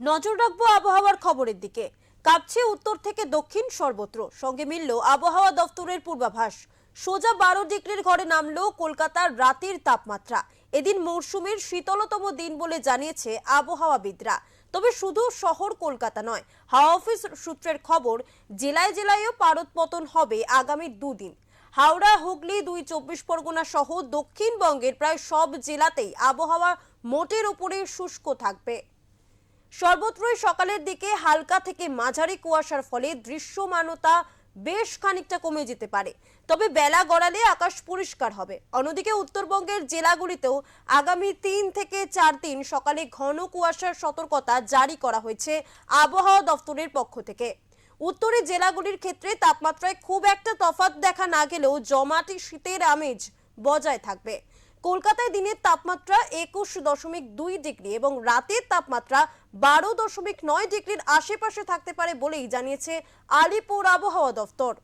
নজর রাখবো আবহাওয়ার খবরের দিকে। কাঁপছে উত্তর থেকে দক্ষিণ সর্বত্র, সঙ্গে মিলল আবহাওয়া দফতরের পূর্বাভাস। সোজা 12 ডিগ্রির ঘরে নামলো কলকাতার রাতের তাপমাত্রা। এদিন মৌসুমের শীতলতম দিন বলে জানিয়েছে আবহাওয়াবিদরা। তবে শুধু শহর কলকাতা নয়, হাওয়া অফিস সূত্রের খবর, জেলায় জেলায়ও পারদ পতন হবে আগামী দুদিন। হাওড়া, হুগলি, 24 পরগনা সহ দক্ষিণবঙ্গের প্রায় সব জেলাতেই আবহাওয়া মোটের উপরে শুষ্ক থাকবে। সর্বত্রই সকালের দিকে হালকা থেকে মাঝারি কুয়াশার ফলে দৃশ্যমানতা বেশ খানিকটা কমে যেতে পারে, তবে বেলা গড়ালে আকাশ পরিষ্কার হবে। অন্যদিকে উত্তরবঙ্গের জেলাগুলিতেও আগামী 3 থেকে 4 দিন সকালে ঘন কুয়াশার সতর্কতা জারি করা হয়েছে আবহাওয়া দফতরের পক্ষ থেকে। উত্তরের জেলাগুলির ক্ষেত্রে তাপমাত্রায় খুব একটা তফাৎ দেখা না গেলেও জমাটি শীতের আমেজ বজায় থাকবে। কলকাতায় দিনের তাপমাত্রা 21.2 ডিগ্রি এবং রাতের তাপমাত্রা 12.9 ডিগ্রির আশেপাশে থাকতে পারে বলেই জানিয়েছে আলিপুর আবহাওয়া দফতর।